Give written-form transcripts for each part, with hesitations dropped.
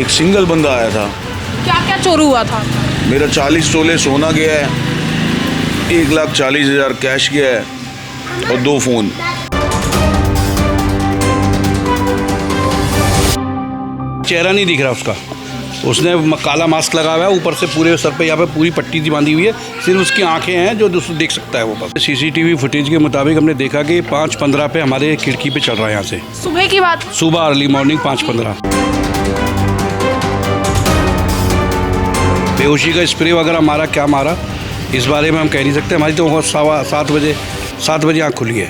एक सिंगल बंदा आया था। क्या क्या चोरी हुआ था? मेरा 40 तोले सोना गया है, 1,40,000 कैश गया है और 2 फ़ोन। चेहरा नहीं दिख रहा उसका। उसने काला मास्क लगा हुआ है, ऊपर से पूरे सर पे यहाँ पे पूरी पट्टी सी बांधी हुई है, सिर्फ उसकी आंखें हैं जो उसको देख सकता है वो बस। सीसीटीवी फुटेज के मुताबिक हमने देखा कि 5:15 पे हमारे खिड़की पे चल रहा है यहाँ से। सुबह की बात? सुबह अर्ली मॉर्निंग 5:15। बेहोशी का स्प्रे वगैरह मारा, क्या मारा इस बारे में हम कह नहीं सकते। हमारी तो 7 बजे आँख खुली है।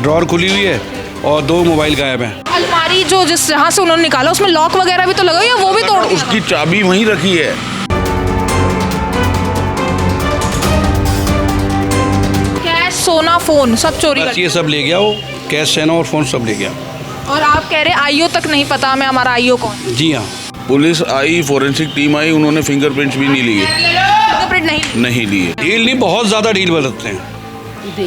ड्रॉर खुली हुई है और 2 मोबाइल गायब हैं। अलमारी जो जिस जहाँ से उन्होंने निकाला उसमें लॉक वगैरह भी तो लगा या वो भी तोड़ दिया? उसकी चाबी वहीं रखी है। कैश, सोना, फोन सब चोरी बस कर। ये सब ले गया वो, कैश, सोना और फ़ोन सब ले गया। और आप कह रहे हैं आईओ तक नहीं पता हमें हमारा आईओ कौन? जी हाँ, पुलिस आई, फॉरेंसिक टीम आई, उन्होंने फिंगरप्रिंट्स भी नहीं लिए। फिंगरप्रिंट नहीं लिए। डील नहीं, बहुत ज़्यादा डील बदलते हैं।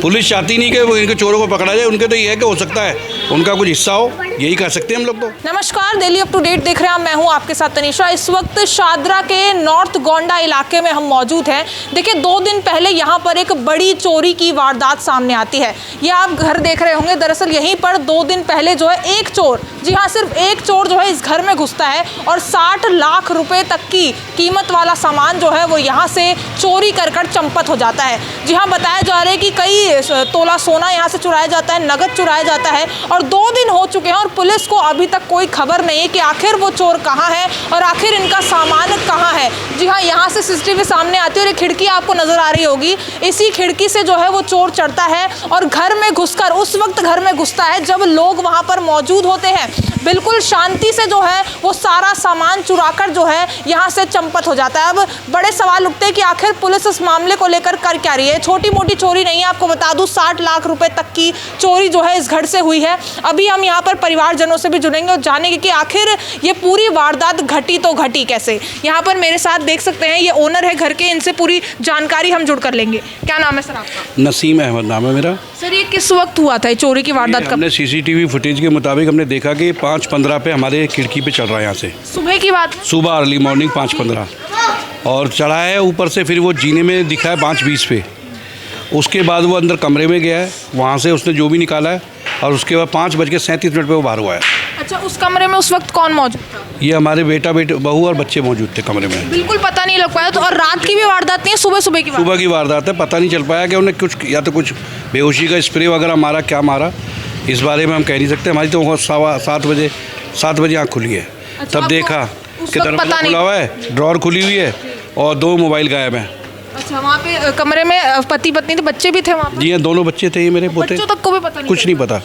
पुलिस चाहती नहीं कि वो इनके चोरों को पकड़ा जाए। उनके तो ये है कि हो सकता है उनका कुछ हिस्सा हो, यही कह सकते हैं हम लोग तो। नमस्कार, दिल्ली अप टू डेट देख रहे हैं, मैं हूं आपके साथ तनीषा। इस वक्त शादरा के नॉर्थ गोंडा इलाके में हम मौजूद हैं। देखिए, 2 दिन पहले यहां पर एक बड़ी चोरी की वारदात सामने आती है। ये आप घर देख रहे होंगे, दरअसल यहीं पर 2 दिन पहले जो है एक चोर, जी हाँ सिर्फ एक चोर जो है इस घर में घुसता है और 60 लाख रुपए तक की कीमत वाला सामान जो है वो यहाँ से चोरी कर चंपत हो जाता है। जी हाँ, बताया जा रहा है कि कई तोला सोना यहाँ से चुराया जाता है, नगद चुराया जाता है और 2 दिन हो चुके हैं और पुलिस को अभी तक कोई खबर नहीं है कि आखिर वो चोर कहाँ है और आखिर इनका सामान कहाँ है। जी हाँ, यहाँ से सीसीटीवी सामने आती है और एक खिड़की आपको नजर आ रही होगी। इसी खिड़की से जो है वो चोर चढ़ता है और घर में घुसकर उस वक्त घर में घुसता है जब लोग वहाँ पर मौजूद होते हैं। बिल्कुल शांति से जो है वो सारा सामान चुराकर जो है यहाँ से चंपत हो जाता है। अब बड़े सवाल उठते हैं कि आखिर पुलिस इस मामले को लेकर कर क्या रही है। छोटी मोटी चोरी नहीं है, आपको बता दूं 60 लाख रुपए तक की चोरी जो है इस घर से हुई है। अभी हम यहाँ पर परिवारजनों से भी जुड़ेंगे और जानेंगे कि आखिर ये पूरी वारदात घटी तो घटी कैसे। यहाँ पर मेरे साथ देख सकते हैं ये ओनर है घर के, इनसे पूरी जानकारी हम जुड़ कर लेंगे। क्या नाम है सर आपका? नसीम अहमद नाम है मेरा। सर, ये किस वक्त हुआ था चोरी की वारदात? कब? हमने सीसीटीवी फुटेज के मुताबिक हमने देखा कि 5:15 पे हमारे खिड़की पे चल रहा है यहाँ से। सुबह की बात? सुबह अर्ली मॉर्निंग 5:15 और चढ़ा है ऊपर से, फिर वो जीने में दिखा है 5:20 पे। उसके बाद वो अंदर कमरे में गया है, वहाँ से उसने जो भी निकाला है और उसके बाद 5:37 पे वो बाहर हुआ है। अच्छा, उस कमरे में उस वक्त कौन मौजूद था? ये हमारे बेटा बहू और बच्चे मौजूद थे कमरे में। बिल्कुल पता नहीं लग पाया। तो और रात की भी वारदात नहीं है, सुबह सुबह की सुबह की वारदात है, पता नहीं चल पाया कि उन्हें कुछ या तो कुछ बेहोशी का स्प्रे वगैरह मारा, क्या मारा इस बारे में हम कह नहीं सकते। हमारी तो 7 बजे आँख खुली है। अच्छा, तब देखा कि दरवाजा खुला हुआ है, ड्रॉर खुली हुई है और 2 मोबाइल गायब हैं। अच्छा, वहाँ पे कमरे में पति पत्नी थे, बच्चे भी थे वहाँ पे? जी हाँ, दोनों बच्चे थे, ये मेरे पोते। बच्चों तक को भी पता नहीं? कुछ नहीं पता।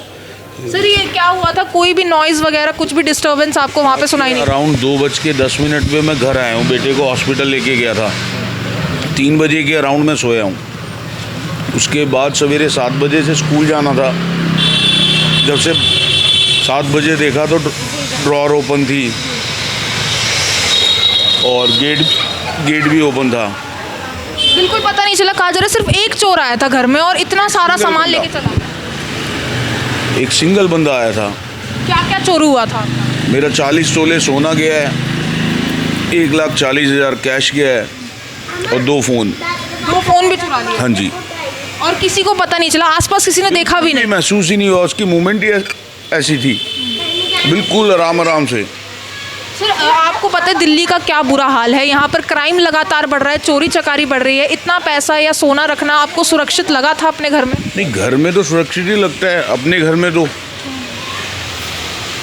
सर, ये क्या हुआ था? कोई भी नॉइज़ वगैरह, कुछ भी डिस्टर्बेंस आपको वहाँ पे सुनाई नहीं? अराउंड 2:10 पे मैं घर आया हूँ, बेटे को हॉस्पिटल लेके गया था। 3 बजे के अराउंड में सोया हूँ। उसके बाद सवेरे 7 बजे से स्कूल जाना था। जब से 7 बजे देखा तो ड्रॉर ओपन थी और गेट भी ओपन था। बिल्कुल पता नहीं चला। कहा जा रहा है सिर्फ एक चोर आया था घर में और इतना सारा सामान लेके चला गया। एक सिंगल बंदा आया था। क्या क्या चोरी हुआ था? मेरा 40 तोले सोना गया है, 1,40,000 कैश गया है और 2 फ़ोन। 2 फोन भी चुरा लिए? हाँ जी। और किसी को पता नहीं चला? आसपास किसी ने देखा भी नहीं? महसूस ही नहीं हुआ, उसकी मूवमेंट ही ऐसी थी, बिल्कुल आराम से। सर, आपको पता है दिल्ली का क्या बुरा हाल है। यहाँ पर क्राइम लगातार बढ़ रहा है, चोरी चकारी बढ़ रही है। इतना पैसा या सोना रखना आपको सुरक्षित लगा था अपने घर में? नहीं, घर में तो सुरक्षित ही लगता है, अपने घर में तो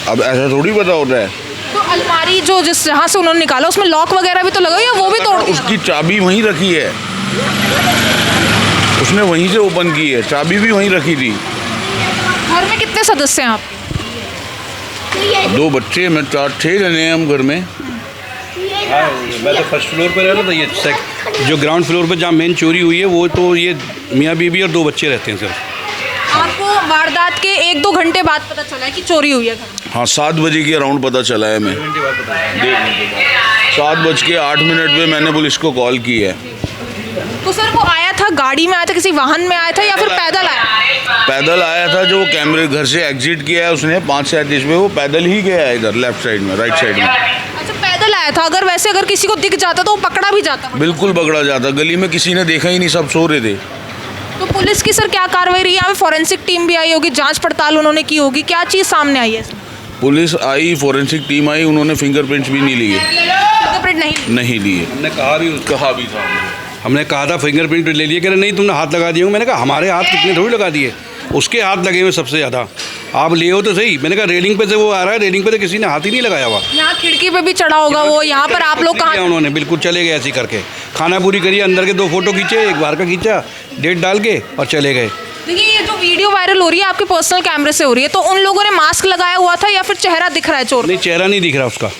अब ऐसा थोड़ी पता होता है। तो अलमारी जो जिस जहाँ से उन्होंने निकाला उसमें लॉक वगैरह भी तो लगा या वो भी तोड़ दिया? उसकी चाबी वहीं रखी है, उसने वहीं से ओपन की है, चाबी भी वहीं रखी थी। घर में कितने सदस्य हैं आप? 2 बच्चे, मैं 6 जने हैं हम घर में। मैं तो फर्स्ट फ्लोर पे रह रहा था। ये जो ग्राउंड फ्लोर पे जहाँ मेन चोरी हुई है वो तो ये मियाँ बीबी और 2 बच्चे रहते हैं सर। आपको वारदात के 1-2 घंटे बाद पता चला है कि चोरी हुई है घर में? हाँ, 7 बजे के अराउंड पता चला है। मैं 7:08 पे मैंने पुलिस को कॉल की है। तो सर वो आया था, गाड़ी में आया था, किसी वाहन में आया था या फिर पैदल आया? पैदल आया था। जो कैमरे घर से एग्जिट किया है उसने 5:37 में, वो पैदल ही गया है इधर लेफ्ट साइड में, राइट साइड में। अच्छा, पैदल आया था। अगर वैसे अगर किसी को दिख जाता तो वो पकड़ा भी जाता? बिल्कुल पकड़ा जाता। गली में किसी ने देखा ही नहीं, सब सो रहे थे। तो पुलिस की सर क्या कार्रवाई रही? यहाँ पे फॉरेंसिक टीम भी आई होगी, जांच पड़ताल उन्होंने की होगी, क्या चीज़ सामने आई है इसमें? पुलिस आई, फॉरेंसिक टीम आई, उन्होंने फिंगरप्रिंट्स भी नहीं लिए। फिंगरप्रिंट नहीं लिए। हमने कहा भी था। हमने कहा था फिंगरप्रिंट ले लिए, कह रहे नहीं तुमने हाथ लगा दिए। मैंने कहा हमारे हाथ कितने थोड़ी लगा दिए, उसके हाथ लगे हुए सबसे ज़्यादा। आप ले हो तो सही। मैंने कहा रेलिंग पे से वो आ रहा है, रेलिंग पे से किसी ने हाथ ही नहीं लगाया हुआ। यहाँ खिड़की पे भी चढ़ा होगा वो। यहाँ पर आप लोग कहाँ? उन्होंने बिल्कुल चले गए ऐसे करके, खाना पूरी करिए, अंदर के 2 फोटो खींचे, एक बाहर का खींचा, डेट डाल के और चले गए। देखिए ये जो वीडियो वायरल हो रही है आपके पर्सनल कैमरे से हो रही है, तो उन लोगों ने मास्क लगाया हुआ था या फिर चेहरा दिख रहा है चोर? नहीं, चेहरा नहीं दिख रहा उसका।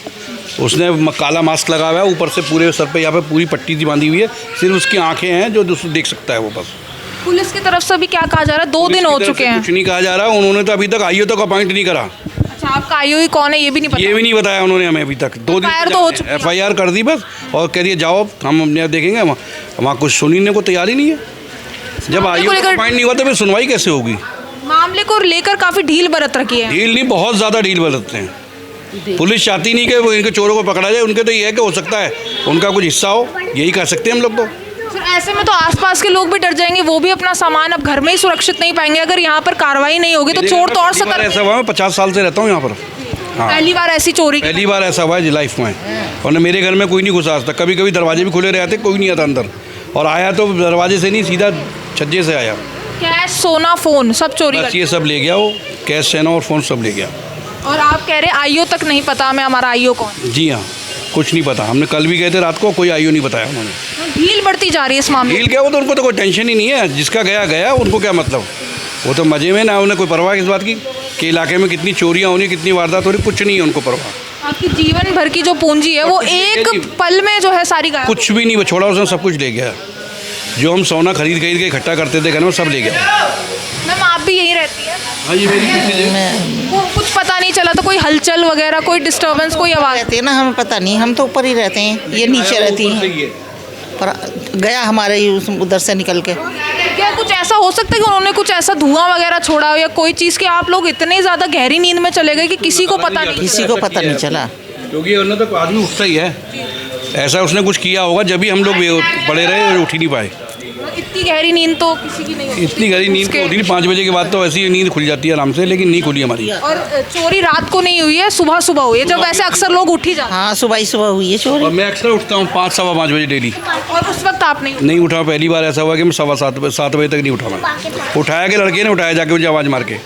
उसने काला मास्क लगा हुआ है, ऊपर से पूरे सर पे यहाँ पे पूरी पट्टी सी बांधी हुई है, सिर्फ उसकी आंखें हैं जो दूसरा देख सकता है वो बस। पुलिस की तरफ से भी क्या कहा जा रहा है? 2 दिन हो चुके हैं, कुछ नहीं कहा जा रहा। उन्होंने तो अभी तक आईओ तक अपॉइंट नहीं करा। अच्छा, आपका आईओ कौन है ये भी नहीं पता? ये भी नहीं बताया उन्होंने हमें अभी तक। 2 दिन FIR तो हो चुकी है। FIR कर दी बस, और कह दिए जाओ हम अपने आप देखेंगे। वहाँ कुछ सुनने को तैयार ही नहीं है। जब आईओ अपॉइंट नहीं हुआ तो फिर सुनवाई कैसे होगी? मामले को लेकर काफी ढील बरत रखी है। ढील नहीं, बहुत ज़्यादा ढील बरतते हैं। पुलिस चाहती नहीं कि वो इनके चोरों को पकड़ा जाए। उनके तो ये है कि हो सकता है उनका कुछ हिस्सा हो, यही कह सकते हैं हम लोग तो। सर ऐसे में तो आसपास के लोग भी डर जाएंगे, वो भी अपना सामान अब घर में ही सुरक्षित नहीं पाएंगे। अगर यहाँ पर कार्रवाई नहीं होगी तो चोर तो और सतर्क। ऐसा हुआ, मैं 50 साल से रहता हूँ यहाँ पर। हाँ, पहली बार ऐसी चोरी? पहली बार ऐसा हुआ है लाइफ में। और न मेरे घर में कोई नहीं घुसा आज तक। कभी कभी दरवाजे भी खुले रहते, कोई नहीं आता अंदर, और आया तो दरवाजे से नहीं, सीधा छज्जे से आया। कैश, सोना, फोन सब चोरी बस कर? ये सब ले गया वो, कैश, सोना और फ़ोन सब ले गया। और आप कह रहे आईओ तक नहीं पता हमें, हमारा आईओ कौन? जी हाँ, कुछ नहीं पता। हमने कल भी गए थे रात को, कोई आईओ नहीं बताया उन्होंने। ढील बढ़ती जा रही है इस मामले में। ढील क्या, वो तो उनको तो कोई टेंशन ही नहीं है। जिसका गया गया, उनको क्या मतलब, वो तो मज़े में ना। उन्हें कोई परवाह इस बात की कि इलाके में कितनी चोरियाँ होनी, कितनी वारदात हो रही, कुछ नहीं है उनको परवाह। आपकी जीवन भर की जो पूंजी है वो एक पल में जो है सारी गायब। कुछ भी नहीं छोड़ा उसने, सब कुछ ले गया। जो हम सोना खरीद के इकट्ठा करते थे घर में, सब ले गया। मैम आप भी यहीं रहती है? हाँ, ये मेरी वो कुछ पता नहीं चला तो कोई हलचल वगैरह, कोई डिस्टर्बेंस, कोई आवाज़? रहते हैं ना, हमें पता नहीं, हम तो ऊपर ही रहते हैं, ये नीचे रहती हैं। पर गया हमारे ही उधर से निकल के। क्या कुछ ऐसा हो सकता है कि उन्होंने कुछ ऐसा धुआं वगैरह छोड़ा हो या कोई चीज़ कि आप लोग इतने ज़्यादा गहरी नींद में चले गए कि किसी को पता नहीं? किसी को पता नहीं चला, क्योंकि उन्होंने तो आदमी उठता ही है। ऐसा उसने कुछ किया होगा, जब भी हम लोग पड़े रहे और उठ ही नहीं पाए। इतनी गहरी नींद तो किसी की नहीं होती। इतनी गहरी नींद तो होती नहीं। 5 बजे के बाद तो ऐसी नींद खुल जाती है आराम से, लेकिन नहीं खुली हमारी। और चोरी रात को नहीं हुई है, सुबह सुबह हुई है, जब वैसे अक्सर लोग उठ ही जाते हाँ सुबह ही सुबह हुई है और चोरी। मैं अक्सर उठता हूँ 5 सवा 5 बजे डेली। हैं। और उस वक्त आप नहीं उठा। पहली बार ऐसा हुआ कि मैं 7:15 बजे तक नहीं उठा। मैं उठाया कि लड़के ने उठाया जाके मुझे आवाज़ मार के।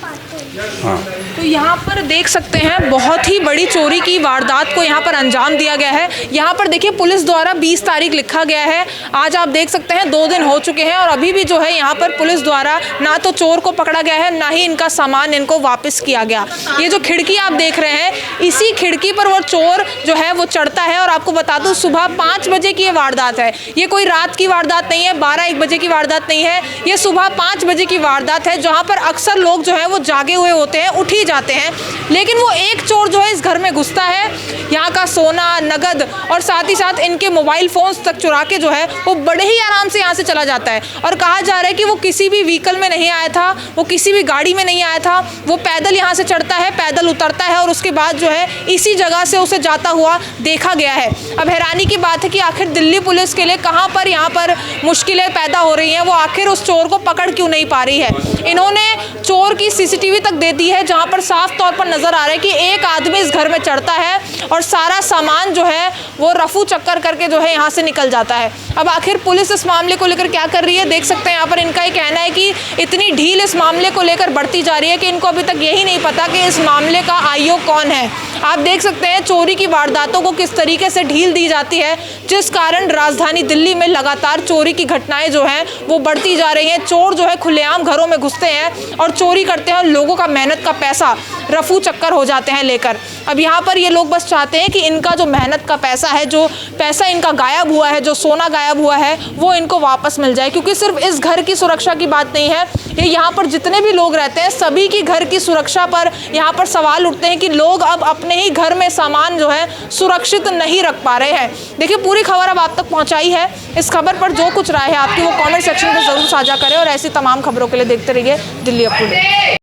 हाँ, तो यहाँ पर देख सकते हैं बहुत ही बड़ी चोरी की वारदात को यहाँ पर अंजाम दिया गया है। यहाँ पर देखिए पुलिस द्वारा 20 तारीख लिखा गया है। आज आप देख सकते हैं 2 दिन हो चुके हैं और अभी भी जो है यहाँ पर पुलिस द्वारा ना तो चोर को पकड़ा गया है, ना ही इनका सामान इनको वापस किया गया। ये जो खिड़की आप देख रहे हैं, इसी खिड़की पर वो चोर जो है वो चढ़ता है। और आपको बता दूं सुबह 5 बजे की ये वारदात है। ये कोई रात की वारदात नहीं है, 12-1 बजे की वारदात नहीं है, ये सुबह 5 बजे की वारदात है, जहाँ पर अक्सर लोग जो है वो जागे हुए होते हैं, उठ ही जाते हैं। लेकिन वो एक चोर जो है इस घर में घुसता है, यहाँ का सोना, नगद और साथ ही साथ इनके मोबाइल फोन्स तक चुरा के जो है वो बड़े ही आराम से यहाँ से चला जाता है। और कहा जा रहा है कि वो किसी भी व्हीकल में नहीं आया था, वो किसी भी गाड़ी में नहीं आया था, वो पैदल यहाँ से चढ़ता है, पैदल उतरता है और उसके बाद जो है इसी जगह से उसे जाता हुआ देखा गया है। अब हैरानी की बात है कि आखिर दिल्ली पुलिस के लिए कहाँ पर यहाँ पर मुश्किलें पैदा हो रही हैं, वो आखिर उस चोर को पकड़ क्यों नहीं पा रही है। इन्होंने चोर की CCTV तक दे दी है, जहाँ पर साफ तौर पर नजर आ रहा है कि एक आदमी इस घर में चढ़ता है और सारा सामान जो है वो रफू चक्कर करके जो है यहाँ से निकल जाता है। अब आखिर पुलिस इस मामले को लेकर क्या कर रही है, देख सकते हैं यहाँ पर इनका ये कहना है कि इतनी ढील इस मामले को लेकर बढ़ती जा रही है कि इनको अभी तक यही नहीं पता कि इस मामले का आईओ कौन है। आप देख सकते हैं चोरी की वारदातों को किस तरीके से ढील दी जाती है, जिस कारण राजधानी दिल्ली में लगातार चोरी की घटनाएं जो हैं वो बढ़ती जा रही हैं। चोर जो है खुलेआम घरों में घुसते हैं और चोरी करते हैं, लोगों का मेहनत का पैसा रफू चक्कर हो जाते हैं लेकर। अब यहाँ पर ये लोग बस चाहते हैं कि इनका जो मेहनत का पैसा है, जो पैसा इनका गायब हुआ है, जो सोना गायब हुआ है, वो इनको वापस मिल जाए। क्योंकि सिर्फ इस घर की सुरक्षा की बात नहीं है, ये यहाँ पर जितने भी लोग रहते हैं सभी की घर की सुरक्षा पर यहाँ पर सवाल उठते हैं कि लोग अब अपने ही घर में सामान जो है सुरक्षित नहीं रख पा रहे हैं। देखिए, पूरी खबर अब आप तक पहुँचाई है। इस खबर पर जो कुछ राय है आपकी वो कमेंट सेक्शन में ज़रूर साझा करें और ऐसी तमाम खबरों के लिए देखते रहिए दिल्ली अप टू डेट।